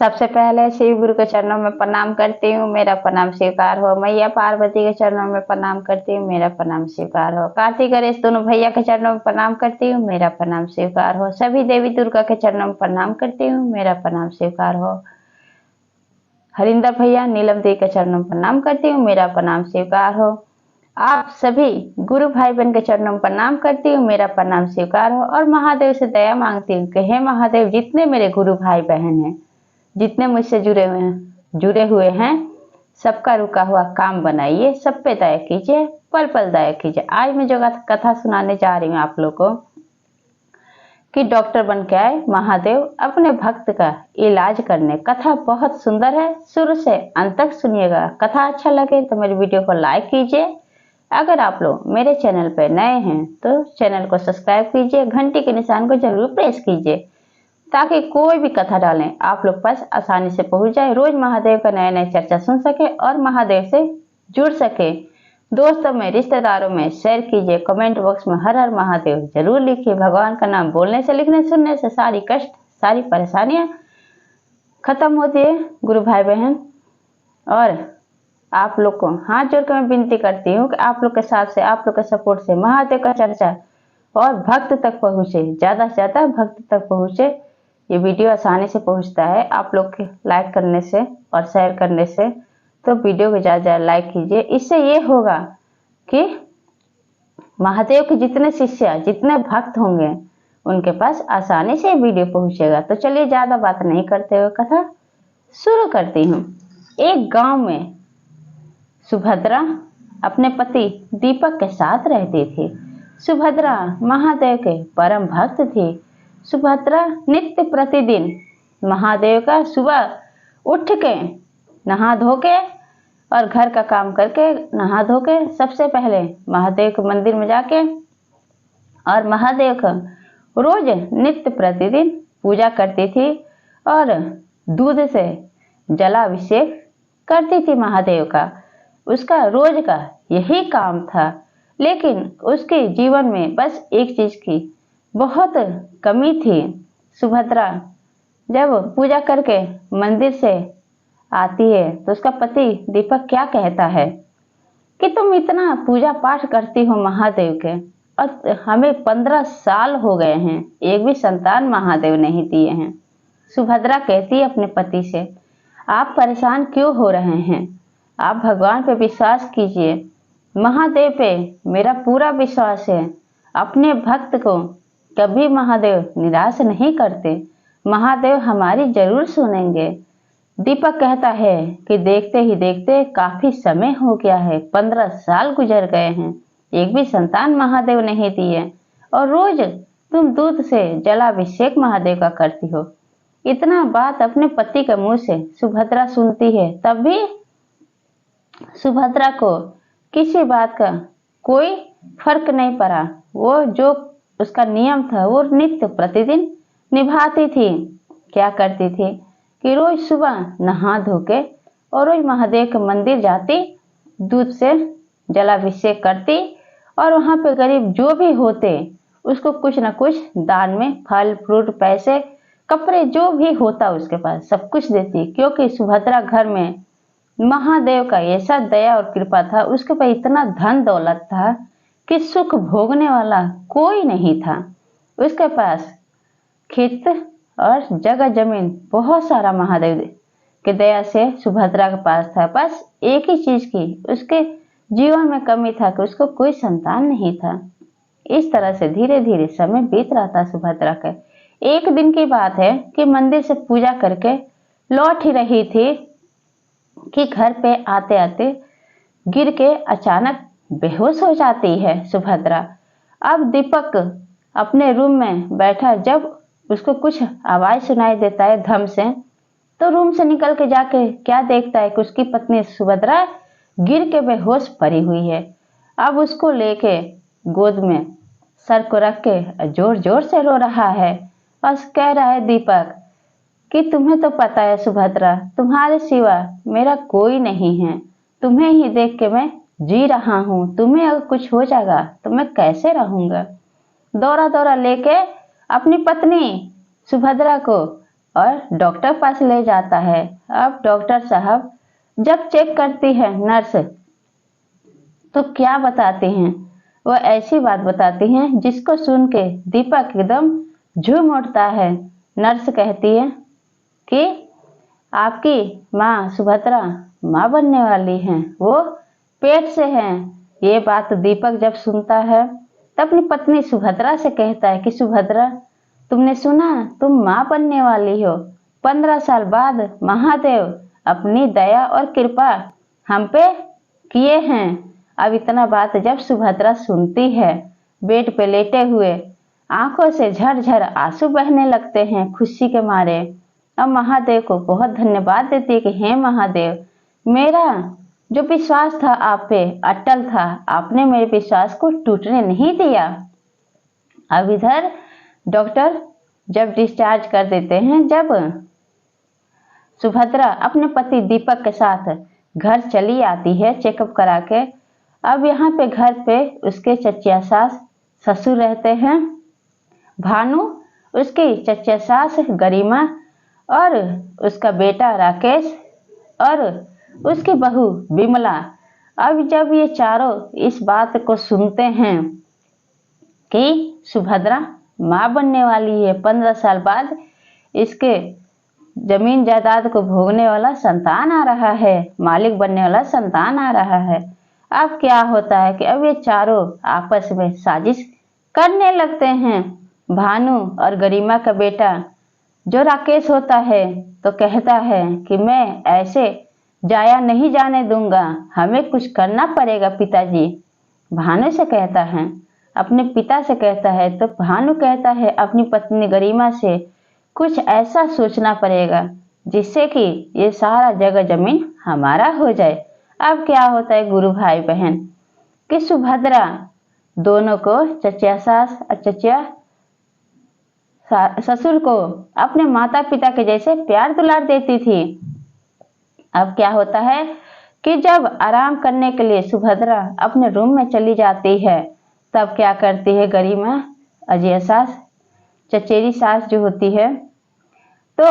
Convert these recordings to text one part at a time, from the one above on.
सबसे पहले शिव गुरु के चरणों में प्रणाम करती हूँ, मेरा प्रणाम स्वीकार हो। मैया पार्वती के चरणों में प्रणाम करती हूँ, मेरा प्रणाम स्वीकार हो। कार्तिक गणेश दोनों भैया के चरणों में प्रणाम करती हूँ, मेरा प्रणाम स्वीकार हो। सभी देवी दुर्गा के चरणों में प्रणाम करती हूँ, मेरा प्रणाम स्वीकार हो। हरिंदर भैया नीलम देवी के चरणों में प्रणाम करती हूँ, मेरा प्रणाम स्वीकार हो। आप सभी गुरु भाई बहन के चरणों में प्रणाम करती हूँ, मेरा प्रणाम स्वीकार हो। और महादेव से दया मांगती हूँ कि हे महादेव, जितने मेरे गुरु भाई बहन हैं, जितने मुझसे जुड़े हुए हैं, सबका रुका हुआ काम बनाइए, सब पे दया कीजिए, पल पल दया कीजिए। आज मैं जो कथा सुनाने जा रही हूँ आप लोग को कि डॉक्टर बन के आए महादेव अपने भक्त का इलाज करने। कथा बहुत सुंदर है, शुरू से अंत तक सुनिएगा। कथा अच्छा लगे तो मेरी वीडियो को लाइक कीजिए। अगर आप लोग मेरे चैनल पर नए हैं तो चैनल को सब्सक्राइब कीजिए, घंटी के निशान को जरूर प्रेस कीजिए ताकि कोई भी कथा डालें आप लोग पास आसानी से पहुंच जाए। रोज महादेव का नया नया चर्चा सुन सके और महादेव से जुड़ सके। दोस्तों में, रिश्तेदारों में शेयर कीजिए। कमेंट बॉक्स में हर हर महादेव जरूर लिखिए। भगवान का नाम बोलने से, लिखने सुनने से सारी कष्ट, सारी परेशानियां खत्म होती है गुरु भाई बहन। और आप लोग को हाथ जोड़कर मैं विनती करती हूँ कि आप लोग के साथ से, आप लोग के सपोर्ट से महादेव का चर्चा और भक्त तक पहुंचे, ज्यादा से ज्यादा भक्त तक पहुंचे। ये वीडियो आसानी से पहुंचता है आप लोग के लाइक करने से और शेयर करने से। तो वीडियो को ज़्यादा ज़्यादा लाइक कीजिए। इससे ये होगा कि महादेव के जितने शिष्य, जितने भक्त होंगे, उनके पास आसानी से वीडियो पहुंचेगा। तो चलिए ज़्यादा बात नहीं करते हुए कथा शुरू करती हूँ। एक गांव में सुभद्रा अपने पति दीपक के साथ रहती थी। सुभद्रा महादेव के परम भक्त थी। सुभद्रा नित्य प्रतिदिन महादेव का सुबह उठ के नहा धो के और घर का काम करके नहा धो के सबसे पहले महादेव के मंदिर में जाके और महादेव का रोज नित्य प्रतिदिन पूजा करती थी और दूध से जलाभिषेक करती थी महादेव का। उसका रोज का यही काम था। लेकिन उसके जीवन में बस एक चीज की बहुत कमी थी। सुभद्रा जब पूजा करके मंदिर से आती है तो उसका पति दीपक क्या कहता है कि तुम इतना पूजा पाठ करती हो महादेव के और हमें 15 साल हो गए हैं, एक भी संतान महादेव नहीं दिए हैं। सुभद्रा कहती है अपने पति से, आप परेशान क्यों हो रहे हैं? आप भगवान पे विश्वास कीजिए। महादेव पे मेरा पूरा विश्वास है। अपने भक्त को कभी महादेव निराश नहीं करते। महादेव हमारी जरूर सुनेंगे। दीपक कहता है कि देखते ही देखते काफी समय हो गया है, 15 साल गुजर गए हैं, एक भी संतान महादेव नहीं दिए और रोज तुम दूध से जलाभिषेक महादेव का करती हो। इतना बात अपने पति के मुंह से सुभद्रा सुनती है। तब भी सुभद्रा को किसी बात का कोई फर्क नहीं पड़ा। वो जो उसका नियम था वो नित्य प्रतिदिन निभाती थी। क्या करती थी कि रोज सुबह नहा धो के और रोज महादेव के मंदिर जाती, दूध से जलाभिषेक करती और वहां पे गरीब जो भी होते उसको कुछ ना कुछ दान में, फल फ्रूट, पैसे, कपड़े, जो भी होता उसके पास सब कुछ देती। क्योंकि सुभद्रा घर में महादेव का ऐसा दया और कृपा था, उसके पास इतना धन दौलत था कि सुख भोगने वाला कोई नहीं था। उसके पास खेत और जगह जमीन बहुत सारा महादेव के दया से सुभद्रा के पास था। बस एक ही चीज की उसके जीवन में कमी था कि उसको कोई संतान नहीं था। इस तरह से धीरे धीरे समय बीत रहा था सुभद्रा का। एक दिन की बात है कि मंदिर से पूजा करके लौट ही रही थी कि घर पे आते आते गिर के अचानक बेहोश हो जाती है सुभद्रा। अब दीपक अपने रूम में बैठा, जब उसको कुछ आवाज सुनाई देता है धम से, तो रूम से निकल के जाके क्या देखता है कि उसकी पत्नी सुभद्रा गिर के बेहोश पड़ी हुई है। अब उसको लेके गोद में सर को रख के जोर जोर से रो रहा है और कह रहा है दीपक कि तुम्हें तो पता है सुभद्रा, तुम्हारे सिवा मेरा कोई नहीं है। तुम्हें ही देख के मैं जी रहा हूँ। तुम्हें अगर कुछ हो जाएगा तो मैं कैसे रहूंगा? दौड़ा दौड़ा लेके अपनी पत्नी सुभद्रा को और डॉक्टर पास ले जाता है। अब डॉक्टर साहब जब चेक करती है नर्स, तो क्या बताती हैं? वो ऐसी बात बताती हैं जिसको सुन के दीपक एकदम झूम उठता है। नर्स कहती है कि आपकी माँ सुभद्रा माँ बनने वाली हैं, वो पेट से हैं। ये बात दीपक जब सुनता है तब अपनी पत्नी सुभद्रा से कहता है कि सुभद्रा, तुमने सुना, तुम माँ बनने वाली हो। 15 साल बाद महादेव अपनी दया और कृपा हम पे किए हैं। अब इतना बात जब सुभद्रा सुनती है, बेड पे लेटे हुए आंखों से झरझर आंसू बहने लगते हैं खुशी के मारे। अब महादेव को बहुत धन्यवाद देती है कि हे महादेव, मेरा जो विश्वास था आप पे अटल था, आपने मेरे विश्वास को टूटने नहीं दिया। अब इधर डॉक्टर जब डिस्चार्ज कर देते हैं, जब सुभद्रा अपने पति दीपक के साथ घर चली आती है चेकअप करा के। अब यहाँ पे घर पे उसके चचिया सास ससुर रहते हैं, भानु, उसकी चचिया सास गरिमा और उसका बेटा राकेश और उसकी बहू विमला। अब जब ये चारों इस बात को सुनते हैं कि सुभद्रा माँ बनने वाली है, 15 साल बाद इसके जमीन जायदाद को भोगने वाला संतान आ रहा है, मालिक बनने वाला संतान आ रहा है। अब क्या होता है कि अब ये चारों आपस में साजिश करने लगते हैं। भानु और गरिमा का बेटा जो राकेश होता है तो कहता है कि मैं ऐसे जाया नहीं जाने दूंगा, हमें कुछ करना पड़ेगा पिताजी। भानु से कहता है, अपने पिता से कहता है, तो भानु कहता है अपनी पत्नी गरिमा से, कुछ ऐसा सोचना पड़ेगा जिससे कि ये सारा जगह जमीन हमारा हो जाए। अब क्या होता है गुरु भाई बहन कि सुभद्रा दोनों को, चचिया सास और चचिया ससुर को अपने माता पिता के जैसे प्यार दुलार देती थी। अब क्या होता है कि जब आराम करने के लिए सुभद्रा अपने रूम में चली जाती है, तब क्या करती है गरिमा, अजय सास, चचेरी सास जो होती है, तो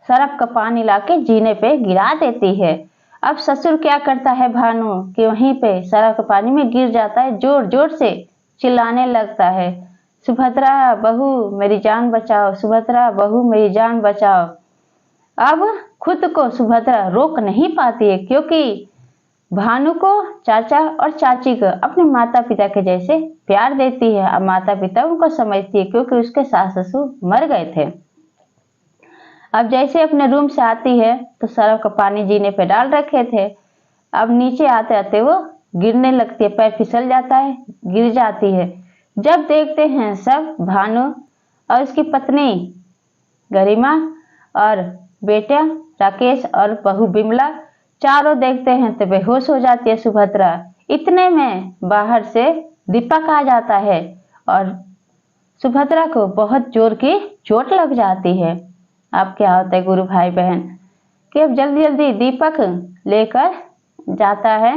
सरफ का पानी लाके जीने पे गिरा देती है। अब ससुर क्या करता है भानु कि वहीं पे सरफ का पानी में गिर जाता है, जोर जोर से चिल्लाने लगता है, सुभद्रा बहू मेरी जान बचाओ, सुभद्रा बहू मेरी जान बचाओ। अब खुद को सुभद्रा रोक नहीं पाती है क्योंकि भानु को चाचा और चाची को अपने माता पिता के जैसे प्यार देती है। अब माता पिता उनको समझती है क्योंकि उसके सास ससुर मर गए थे। अब जैसे अपने रूम से आती है तो सरफ का पानी जीने पे डाल रखे थे, अब नीचे आते आते वो गिरने लगती है, पैर फिसल जाता है, गिर जाती है। जब देखते हैं सब, भानु और उसकी पत्नी गरिमा और बेटा राकेश और बहू विमला, चारों देखते हैं तो बेहोश हो जाती है सुभद्रा। इतने में बाहर से दीपक आ जाता है और सुभद्रा को बहुत जोर की चोट लग जाती है। अब क्या होता है गुरु भाई बहन कि अब जल्दी जल्दी दीपक लेकर जाता है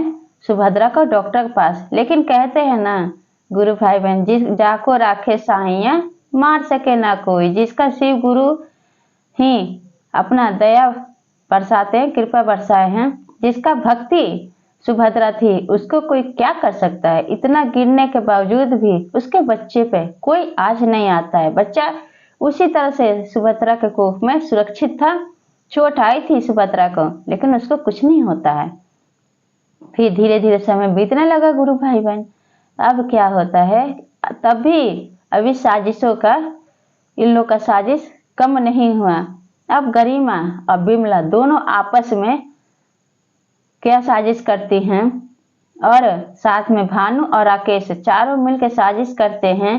सुभद्रा को डॉक्टर के पास, लेकिन कहते हैं ना गुरु भाई बहन, जिस जाको राखे साइया मार सके ना कोई, जिसका शिव गुरु ही अपना दया बरसाते हैं, कृपा बरसाए हैं, जिसका भक्ति सुभद्रा थी उसको कोई क्या कर सकता है। इतना गिरने के बावजूद भी उसके बच्चे पे कोई आज नहीं आता है। बच्चा उसी तरह से सुभद्रा के कोख में सुरक्षित था, चोट आई थी सुभद्रा को लेकिन उसको कुछ नहीं होता है। फिर धीरे धीरे समय बीतने लगा गुरु भाई बहन। अब क्या होता है, तब भी अभी साजिशों का, इन लोग का साजिश कम नहीं हुआ। अब गरिमा और विमला दोनों आपस में क्या साजिश करती हैं और साथ में भानु और राकेश चारों मिलकर साजिश करते हैं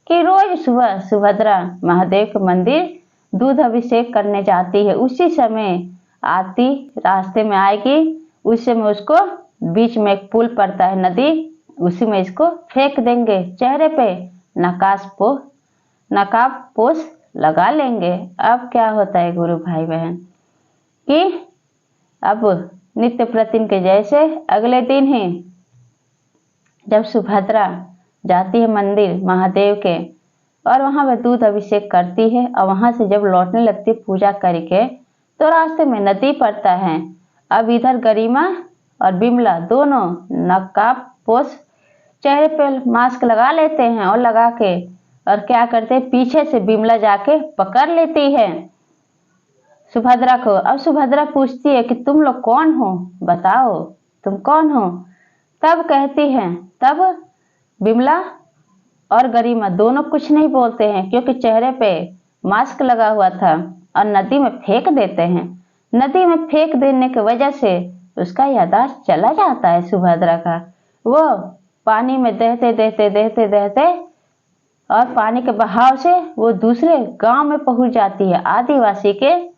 कि रोज सुबह सुभद्रा महादेव के मंदिर दूध अभिषेक करने जाती है, उसी समय आती रास्ते में आएगी, उस समय उसको बीच में एक पुल पड़ता है नदी, उसी में इसको फेंक देंगे, चेहरे पे नकाब पोष लगा लेंगे। अब क्या होता है गुरु भाई बहन कि अब नित्य प्रतिदिन के जैसे अगले दिन ही जब सुभद्रा जाती है मंदिर महादेव के, और वहां वह दूध अभिषेक करती है। और वहां से जब लौटने लगती है पूजा करके तो रास्ते में नदी पड़ता है। अब इधर गरिमा और बिमला दोनों नकाबपोश चेहरे पे मास्क लगा लेते हैं और लगा के और क्या करते हैं, पीछे से बिमला जाके पकड़ लेती है सुभद्रा को। अब सुभद्रा पूछती है कि तुम लोग कौन हो, बताओ तुम कौन हो। तब कहती है, तब बिमला और गरिमा दोनों कुछ नहीं बोलते हैं क्योंकि चेहरे पे मास्क लगा हुआ था, और नदी में फेंक देते हैं। नदी में फेंक देने की वजह से उसका याददाश्त चला जाता है सुभद्रा का। वो पानी में दहते और पानी के बहाव से वो दूसरे गांव में पहुंच जाती है, आदिवासी के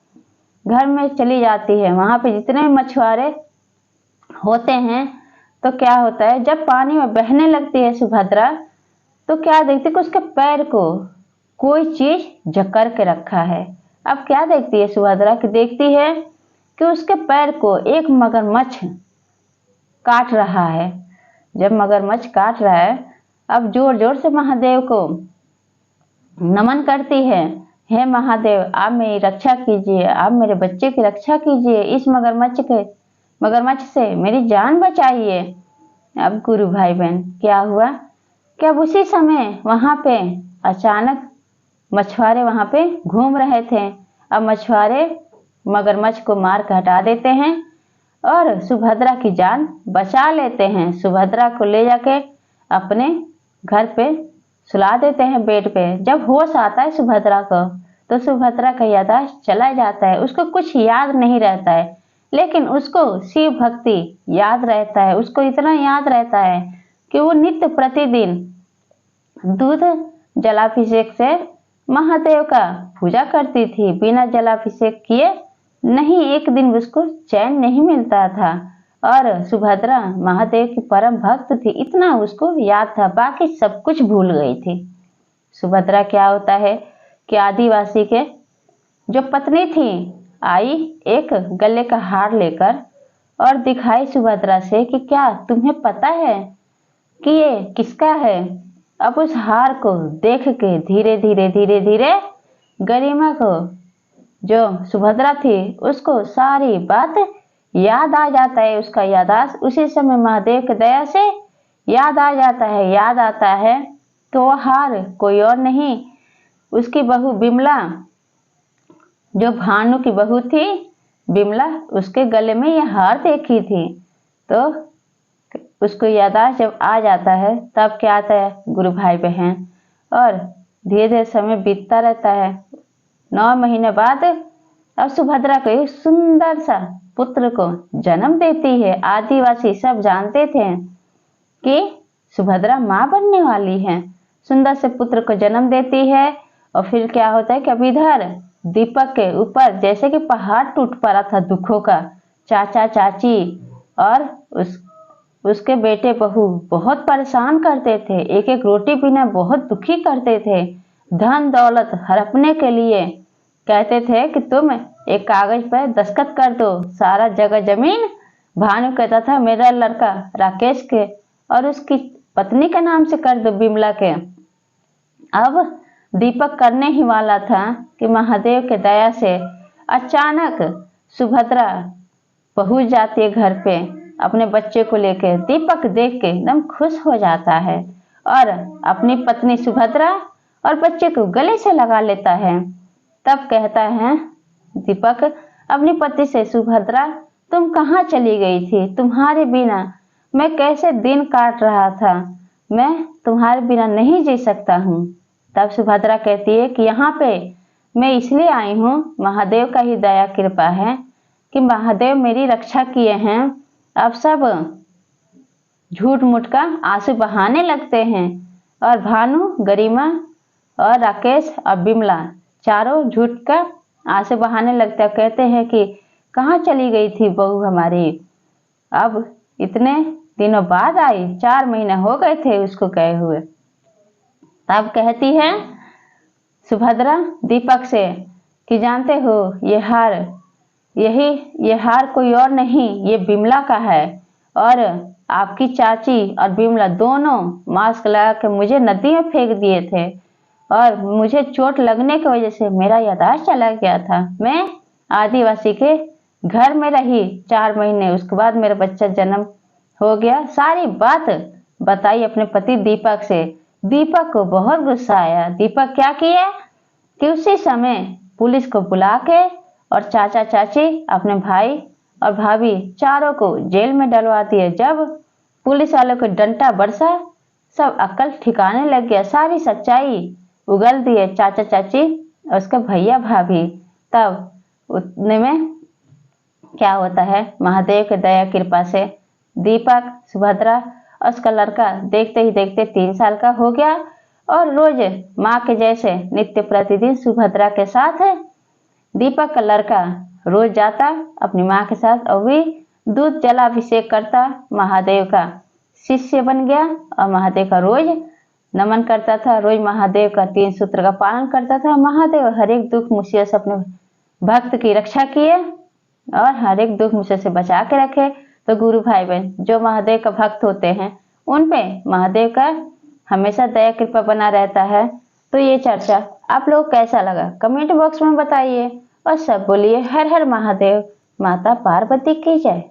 घर में चली जाती है। वहां पे जितने मछुआरे होते हैं तो क्या होता है, जब पानी में बहने लगती है सुभद्रा तो क्या देखती है कि उसके पैर को कोई चीज जकड़ के रखा है। अब क्या देखती है सुभद्रा की, देखती है कि उसके पैर को एक मगरमच्छ काट रहा है। जब मगरमच्छ काट रहा है, अब जोर जोर से महादेव को नमन करती है, हे महादेव आप मेरी रक्षा कीजिए, आप मेरे बच्चे की रक्षा कीजिए, इस मगरमच्छ से मेरी जान बचाइए। अब गुरु भाई बहन क्या हुआ कि अब उसी समय वहां पे अचानक मछुआरे वहां पे घूम रहे थे। अब मछुआरे मगरमच्छ को मार के हटा देते हैं और सुभद्रा की जान बचा लेते हैं। सुभद्रा को ले जाके अपने घर पे सुला देते हैं बेड पे। जब होश आता है सुभद्रा को तो सुभद्रा का याददाश्त चला जाता है, उसको कुछ याद नहीं रहता है, लेकिन उसको शिव भक्ति याद रहता है। उसको इतना याद रहता है कि वो नित्य प्रतिदिन दूध जलाभिषेक से महादेव का पूजा करती थी। बिना जलाभिषेक किए नहीं एक दिन उसको चैन नहीं मिलता था। और सुभद्रा महादेव की परम भक्त थी, इतना उसको याद था, बाकी सब कुछ भूल गई थी। सुभद्रा क्या होता है कि आदिवासी के जो पत्नी थी आई एक गले का हार लेकर और दिखाई सुभद्रा से कि क्या तुम्हें पता है कि ये किसका है। अब उस हार को देख के धीरे धीरे गरिमा को, जो सुभद्रा थी, उसको सारी बात याद आ जाता है। उसका याददाश्त उसी समय महादेव की दया से याद आ जाता है। याद आता है तो वो हार कोई और नहीं, उसकी बहू बिमला, जो भानु की बहू थी बिमला, उसके गले में ये हार देखी थी। तो उसको याददाश्त जब आ जाता है तब क्या आता है गुरु भाई बहन, और धीरे धीरे समय बीतता रहता है। 9 महीने बाद अब सुभद्रा को एक सुंदर सा पुत्र को जन्म देती है। आदिवासी सब जानते थे कि सुभद्रा माँ बनने वाली है। सुंदर से पुत्र को जन्म देती है। और फिर क्या होता है कि अब इधर दीपक के ऊपर जैसे कि पहाड़ टूट पड़ा था दुखों का। चाचा चाची और उसके बेटे बहू बहुत परेशान करते थे, एक एक रोटी बिना बहुत दुखी करते थे। धन दौलत हड़पने के लिए कहते थे कि तुम एक कागज पर दस्तखत कर दो, सारा जगह जमीन भानु कहता था मेरा लड़का राकेश के और उसकी पत्नी के नाम से कर दो, बिमला के। अब दीपक करने ही वाला था कि महादेव के दया से अचानक सुभद्रा पहुंच जाती है घर पे अपने बच्चे को लेकर। दीपक देख के एकदम खुश हो जाता है और अपनी पत्नी सुभद्रा और बच्चे को गले से लगा लेता है। तब कहता है दीपक अपनी पत्नी से, सुभद्रा तुम कहाँ चली गई थी, तुम्हारे बिना मैं कैसे दिन काट रहा था, मैं तुम्हारे बिना नहीं जी सकता हूँ। तब सुभद्रा कहती है कि यहाँ पे मैं इसलिए आई हूँ, महादेव का ही दया कृपा है कि महादेव मेरी रक्षा किए हैं। अब सब झूठ मूठ का आंसू बहाने लगते हैं और भानु, गरिमा और राकेश और बिमला चारों झूठ का आंसू बहाने लगते हैं। कहते हैं कि कहाँ चली गई थी बहू हमारी, अब इतने दिनों बाद आई, 4 महीने हो गए थे उसको गए हुए। तब कहती है सुभद्रा दीपक से कि जानते हो ये हार कोई और नहीं, ये बिमला का है। और आपकी चाची और बिमला दोनों मास्क लगा के मुझे नदी में फेंक दिए थे और मुझे चोट लगने की वजह से मेरा याददाश्त चला गया था। मैं आदिवासी के घर में रही 4 महीने, उसके बाद मेरा बच्चा जन्म हो गया। सारी बात बताई अपने पति दीपक से। दीपक को बहुत गुस्सा आया। दीपक क्या किया कि उसी समय पुलिस को बुला के और चाचा चाची, अपने भाई और भाभी चारों को जेल में डलवा दिए। जब पुलिस वालों को डंडा बरसा, सब अक्ल ठिकाने लग गया, सारी सच्चाई उगल दिए चाचा चाची और उसके भैया भाभी। तब उतने में क्या होता है, महादेव की दया कृपा से दीपक, सुभद्रा और उसका लड़का देखते ही देखते 3 साल का हो गया और रोज माँ के जैसे नित्य प्रतिदिन सुभद्रा के साथ है। दीपक का लड़का रोज जाता अपनी माँ के साथ और भी दूध जलाभिषेक करता, महादेव का शिष्य बन गया और महादेव का रोज नमन करता था। रोज महादेव का 3 सूत्र का पालन करता था। महादेव हर एक दुख मुसीबत से अपने भक्त की रक्षा किए और हर एक दुख मुसीबत से बचा के रखे। तो गुरु भाई बहन जो महादेव का भक्त होते हैं उन पे महादेव का हमेशा दया कृपा बना रहता है। तो ये चर्चा आप लोग कैसा लगा कमेंट बॉक्स में बताइए और सब बोलिए हर हर महादेव, माता पार्वती की जय।